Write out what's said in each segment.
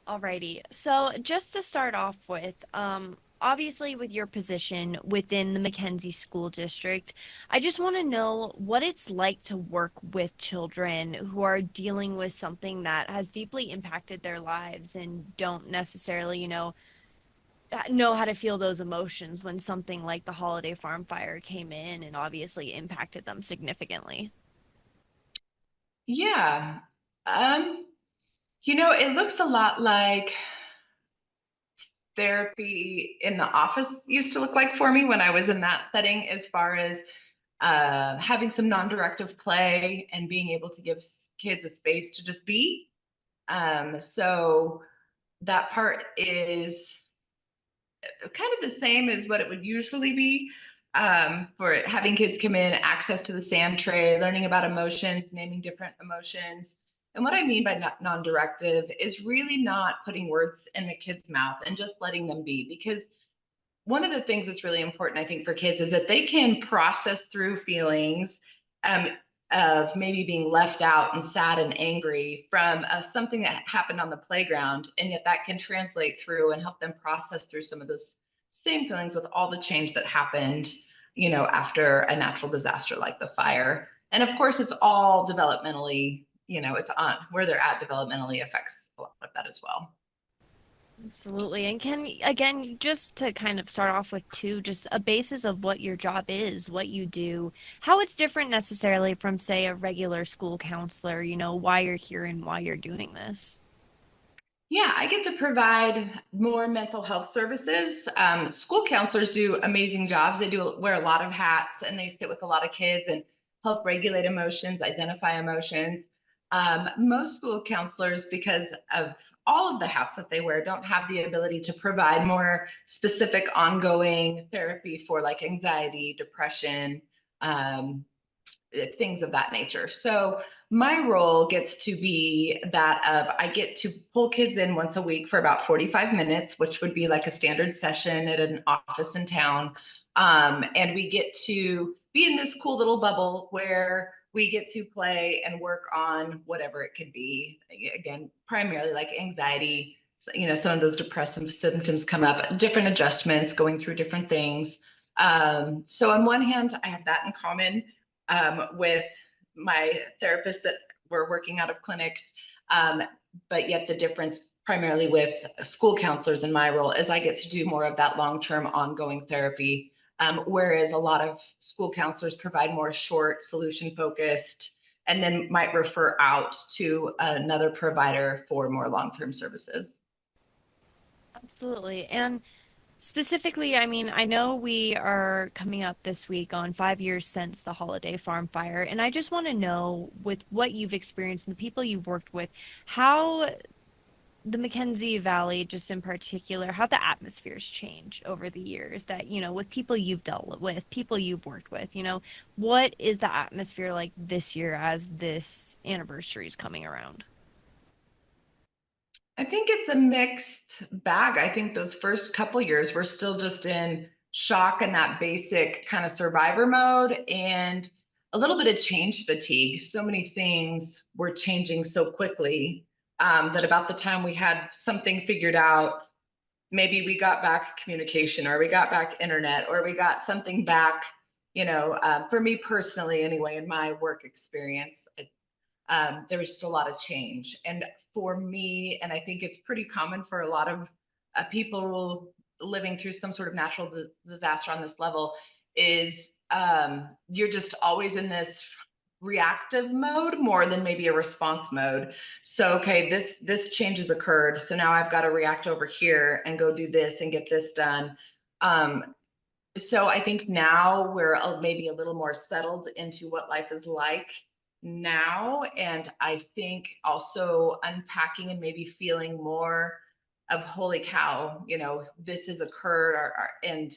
Alrighty. So just to start off with, obviously with your position within the McKenzie School District, I just want to know what it's like to work with children who are dealing with something that has deeply impacted their lives and don't necessarily, know how to feel those emotions when something like the holiday farm fire came in and obviously impacted them significantly. Yeah. Um, it looks a lot like therapy in the office used to look like for me when I was in that setting, as far as having some non-directive play and being able to give kids a space to just be. So that part is kind of the same as what it would usually be, for having kids come in, access to the sand tray, learning about emotions, naming different emotions. And what I mean by non-directive is really not putting words in the kid's mouth and just letting them be. Because one of the things that's really important, I think, for kids is that they can process through feelings, um, of maybe being left out and sad and angry from something that happened on the playground. And yet that can translate through and help them process through some of those same feelings with all the change that happened, after a natural disaster like the fire. And of course, it's all developmentally, it's on where they're at developmentally affects a lot of that as well. Absolutely. And again, just to kind of start off with too, just a basis of what your job is, what you do, how it's different necessarily from, say, a regular school counselor, why you're here and why you're doing this. Yeah, I get to provide more mental health services. School counselors do amazing jobs. They do wear a lot of hats and they sit with a lot of kids and help regulate emotions, identify emotions. Most school counselors, because of all of the hats that they wear, don't have the ability to provide more specific ongoing therapy for like anxiety, depression, um, things of that nature. So my role gets to be that of I get to pull kids in once a week for about 45 minutes, which would be like a standard session at an office in town. And we get to be in this cool little bubble where we get to play and work on whatever it could be. Again, primarily like anxiety. So, some of those depressive symptoms come up, different adjustments, going through different things. So on one hand, I have that in common, with my therapist that we're working out of clinics. Um, but yet the difference primarily with school counselors in my role is I get to do more of that long-term ongoing therapy. Whereas a lot of school counselors provide more short solution focused and then might refer out to another provider for more long-term services. Absolutely. And specifically, I mean, I know we are coming up this week on 5 years since the holiday farm fire, and I just want to know, with what you've experienced and the people you've worked with, how the McKenzie Valley, just in particular, how the atmosphere's changed over the years that, with people you've dealt with, people you've worked with, what is the atmosphere like this year as this anniversary is coming around? I think it's a mixed bag. I think those first couple years we're still just in shock and that basic kind of survivor mode and a little bit of change fatigue. So many things were changing so quickly, that about the time we had something figured out, maybe we got back communication or we got back internet or we got something back, for me personally anyway, in my work experience, there was just a lot of change. And for me, and I think it's pretty common for a lot of people living through some sort of natural disaster on this level, is you're just always in this reactive mode more than maybe a response mode. So okay, this change has occurred, so now I've got to react over here and go do this and get this done. So I think now we're maybe a little more settled into what life is like now. And I think also unpacking and maybe feeling more of holy cow, this has occurred, and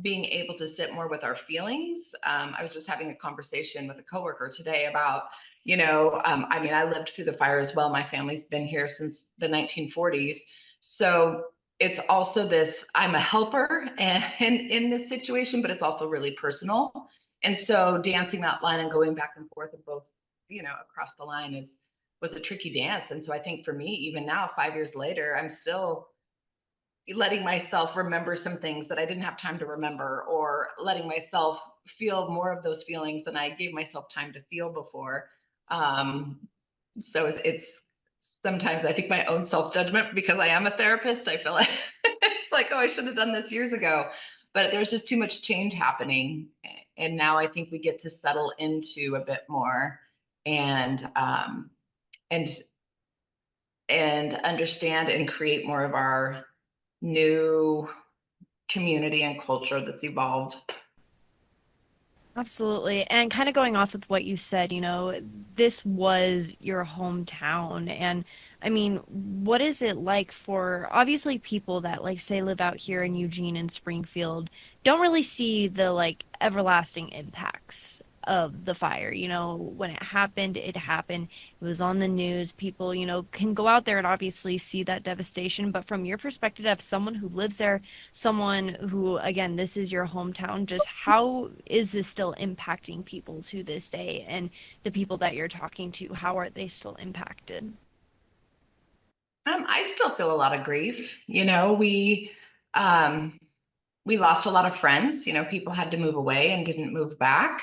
being able to sit more with our feelings. I was just having a conversation with a coworker today about, I mean, I lived through the fire as well. My family's been here since the 1940s. So it's also this, I'm a helper and in this situation, but it's also really personal. And so dancing that line and going back and forth of both, across the line is was a tricky dance. And so I think for me, even now, 5 years later, I'm still letting myself remember some things that I didn't have time to remember, or letting myself feel more of those feelings than I gave myself time to feel before. Um, so it's sometimes I think my own self judgment, because I am a therapist, I feel like it's like, oh, I should have done this years ago. But there's just too much change happening. And now I think we get to settle into a bit more, and and and understand and create more of our new community and culture that's evolved. Absolutely. And kind of going off with what you said, this was your hometown. And I mean, what is it like for obviously people that like say live out here in Eugene and Springfield don't really see the like everlasting impacts of the fire. When it happened, it happened. It was on the news. People, can go out there and obviously see that devastation. But from your perspective, as someone who lives there, someone who, again, this is your hometown, just how is this still impacting people to this day? And the people that you're talking to, how are they still impacted? I still feel a lot of grief. Um, we lost a lot of friends. People had to move away and didn't move back.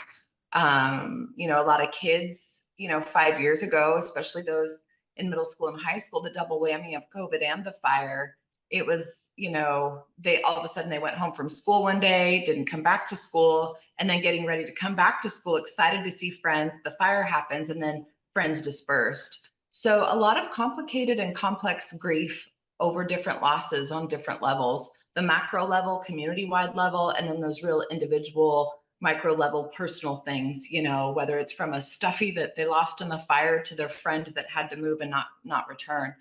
A lot of kids, 5 years ago, especially those in middle school and high school, the double whammy of COVID and the fire. It was, they all of a sudden they went home from school one day, didn't come back to school, and then getting ready to come back to school, excited to see friends. The fire happens, and then friends dispersed. So a lot of complicated and complex grief over different losses on different levels, the macro level, community wide level, and then those real individual micro level personal things, whether it's from a stuffy that they lost in the fire to their friend that had to move and not return.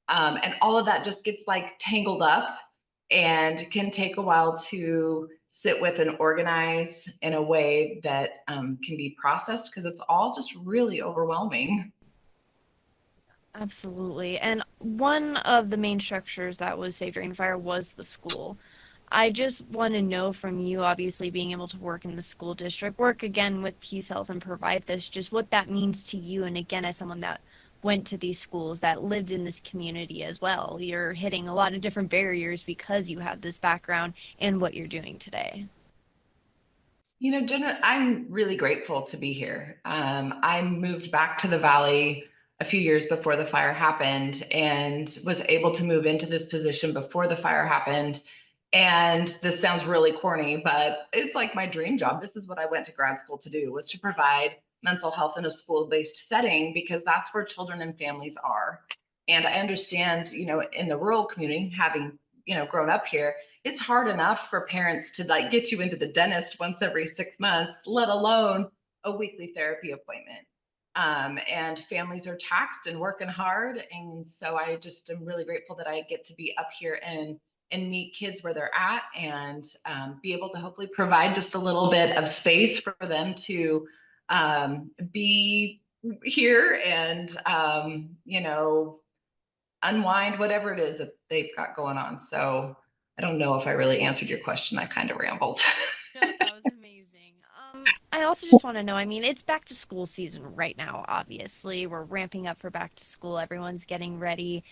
And all of that just gets like tangled up and can take a while to sit with and organize in a way that can be processed, because it's all just really overwhelming. Absolutely. And one of the main structures that was saved during the fire was the school. I just want to know from you, obviously being able to work in the school district, work again with Peace Health and provide this, just what that means to you. And again, as someone that went to these schools, that lived in this community as well, you're hitting a lot of different barriers because you have this background and what you're doing today. Jenna, I'm really grateful to be here. I moved back to the Valley a few years before the fire happened, and was able to move into this position before the fire happened. And this sounds really corny, but it's like my dream job. This is what I went to grad school to do, was to provide mental health in a school-based setting, because that's where children and families are. And I understand, in the rural community, having, grown up here, it's hard enough for parents to like get you into the dentist once every 6 months, let alone a weekly therapy appointment. And families are taxed and working hard. And so I just am really grateful that I get to be up here and meet kids where they're at, and be able to hopefully provide just a little bit of space for them to be here and, unwind whatever it is that they've got going on. So I don't know if I really answered your question. I kind of rambled. No, that was amazing. I also just want to know, I mean, it's back to school season right now, obviously. We're ramping up for back to school. Everyone's getting ready.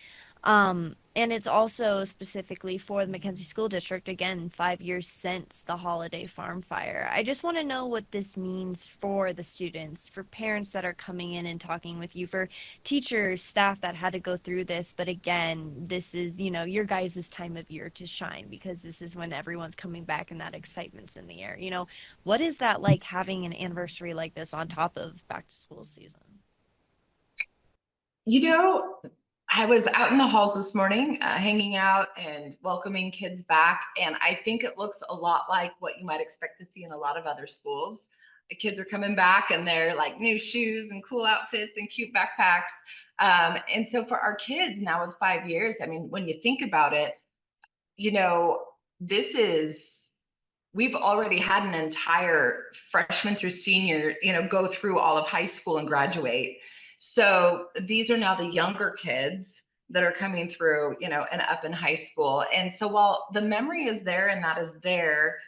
And it's also specifically for the McKenzie School District, again, 5 years since the holiday farm fire. I just want to know what this means for the students, for parents that are coming in and talking with you, for teachers, staff that had to go through this. But again, this is, your guys' time of year to shine, because this is when everyone's coming back and that excitement's in the air. What is that like, having an anniversary like this on top of back to school season? You know, I was out in the halls this morning, hanging out and welcoming kids back. And I think it looks a lot like what you might expect to see in a lot of other schools. The kids are coming back and they're like new shoes and cool outfits and cute backpacks. And so for our kids now with 5 years, I mean, when you think about it, you know, this is, we've already had an entire freshman through senior, go through all of high school and graduate. So these are now the younger kids that are coming through, and up in high school. And so while the memory is there and that is there,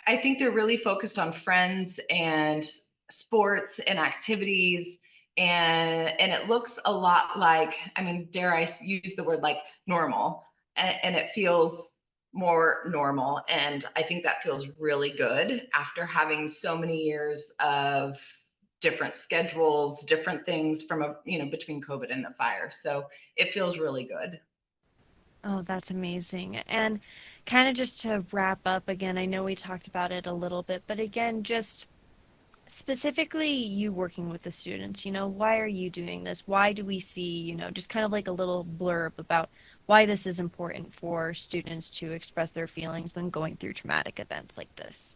I think they're really focused on friends and sports and activities and it looks a lot like, I mean, dare I use the word like normal, and it feels more normal. And I think that feels really good after having so many years of different schedules, different things from between COVID and the fire. So it feels really good. Oh, that's amazing. And kind of just to wrap up again, I know we talked about it a little bit, but again, just specifically you working with the students, why are you doing this? Why do we see, just kind of like a little blurb about why this is important for students to express their feelings when going through traumatic events like this?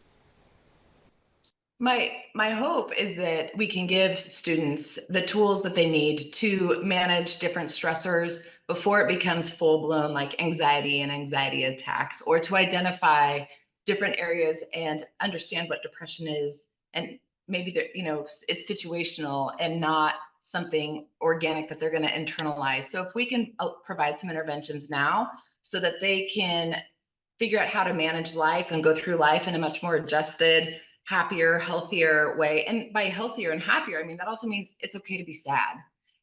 My hope is that we can give students the tools that they need to manage different stressors before it becomes full blown like anxiety and anxiety attacks, or to identify different areas and understand what depression is, and maybe it's situational and not something organic that they're going to internalize. So if we can provide some interventions now so that they can figure out how to manage life and go through life in a much more adjusted, happier, healthier way. And by healthier and happier, I mean, that also means it's okay to be sad.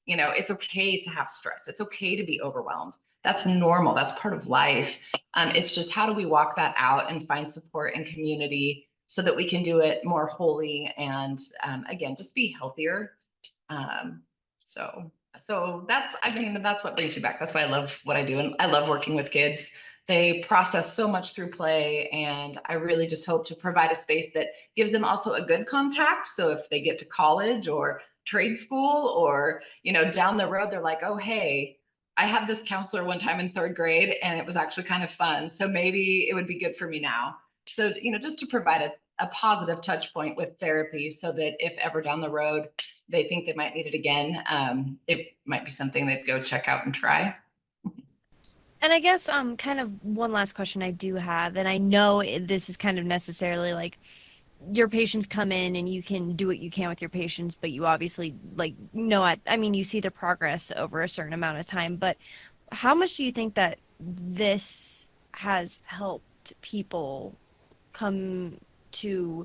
It's okay to have stress. It's okay to be overwhelmed. That's normal. That's part of life. It's just how do we walk that out and find support and community so that we can do it more wholly and again, just be healthier. Um, so that's what brings me back. That's why I love what I do. And I love working with kids. They process so much through play. And I really just hope to provide a space that gives them also a good contact. So if they get to college or trade school or, down the road, they're like, oh, hey, I had this counselor one time in third grade and it was actually kind of fun. So maybe it would be good for me now. So, just to provide a positive touch point with therapy so that if ever down the road they think they might need it again, it might be something they'd go check out and try. And I guess kind of one last question I do have, and I know this is kind of necessarily like your patients come in and you can do what you can with your patients, but you obviously like know I mean you see the progress over a certain amount of time, but how much do you think that this has helped people come to,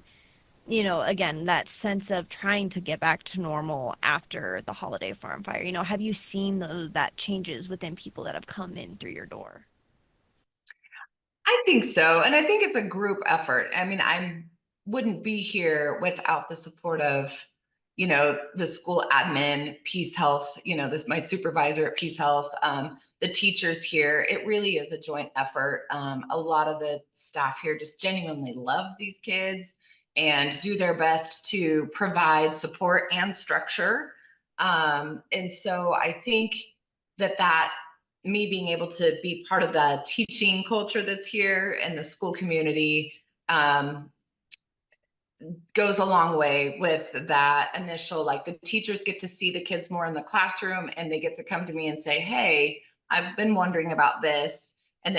again, that sense of trying to get back to normal after the holiday farm fire? Have you seen that changes within people that have come in through your door? I think so. And I think it's a group effort. I mean, I wouldn't be here without the support of, the school admin, Peace Health, this my supervisor at Peace Health, the teachers here. It really is a joint effort. A lot of the staff here just genuinely love these kids and do their best to provide support and structure. And so I think that me being able to be part of the teaching culture that's here and the school community goes a long way with that initial, like the teachers get to see the kids more in the classroom and they get to come to me and say, hey, I've been wondering about this.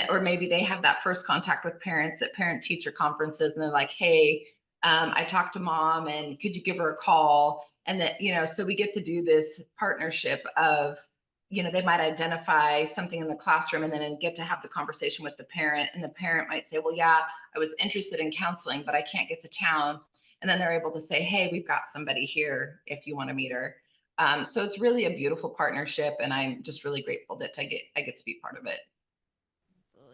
Or maybe they have that first contact with parents at parent teacher conferences and they're like, hey, I talked to mom and could you give her a call? And that, so we get to do this partnership of, they might identify something in the classroom and then get to have the conversation with the parent. And the parent might say, well, yeah, I was interested in counseling, but I can't get to town. And then they're able to say, hey, we've got somebody here if you want to meet her. So it's really a beautiful partnership. And I'm just really grateful that I get to be part of it.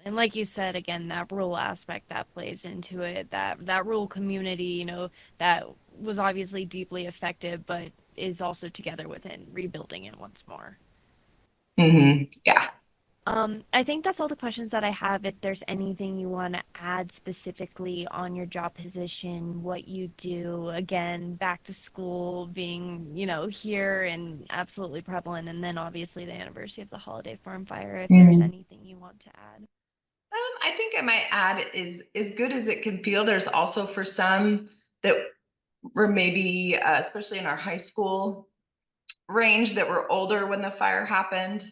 And like you said, again, that rural aspect that plays into it, that rural community, that was obviously deeply affected, but is also together within rebuilding it once more. Yeah. I think that's all the questions that I have. If there's anything you want to add specifically on your job position, what you do, again, back to school being, here and absolutely prevalent, and then obviously the anniversary of the holiday farm fire, if there's Mm. anything you want to add. I think I might add is as good as it can feel. There's also for some that were maybe, especially in our high school range, that were older when the fire happened.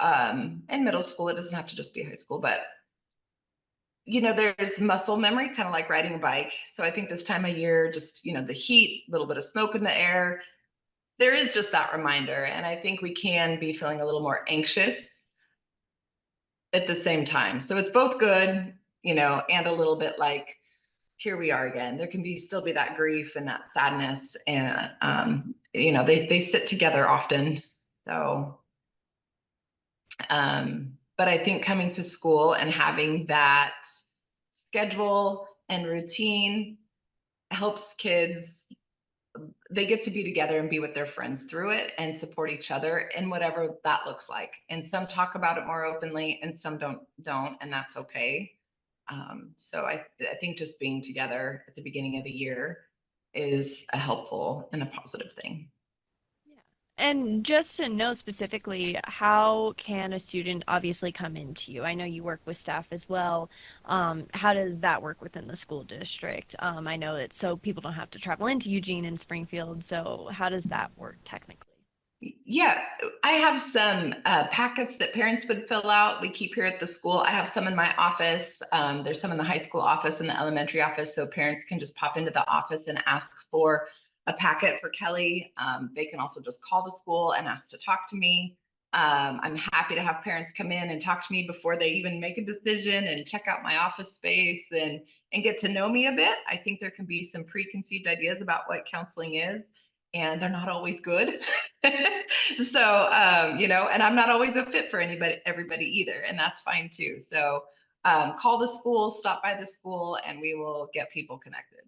In middle school, it doesn't have to just be high school, but there's muscle memory, kind of like riding a bike. So I think this time of year, just, the heat, a little bit of smoke in the air, there is just that reminder. And I think we can be feeling a little more anxious at the same time. So it's both good, and a little bit like, here we are again. There can still be that grief and that sadness, they sit together often. So, but I think coming to school and having that schedule and routine helps kids. They get to be together and be with their friends through it and support each other in whatever that looks like. And some talk about it more openly and some don't, and that's okay. So I think just being together at the beginning of the year is a helpful and a positive thing. Yeah. And just to know specifically, how can a student obviously come into you? I know you work with staff as well. How does that work within the school district? I know it's so people don't have to travel into Eugene and Springfield. So how does that work technically? Yeah, I have some packets that parents would fill out. We keep here at the school. I have some in my office. There's some in the high school office and the elementary office, so parents can just pop into the office and ask for a packet for Kelly. They can also just call the school and ask to talk to me. I'm happy to have parents come in and talk to me before they even make a decision and check out my office space and get to know me a bit. I think there can be some preconceived ideas about what counseling is, and they're not always good. So, and I'm not always a fit for everybody either, and that's fine too. So, call the school, stop by the school, and we will get people connected.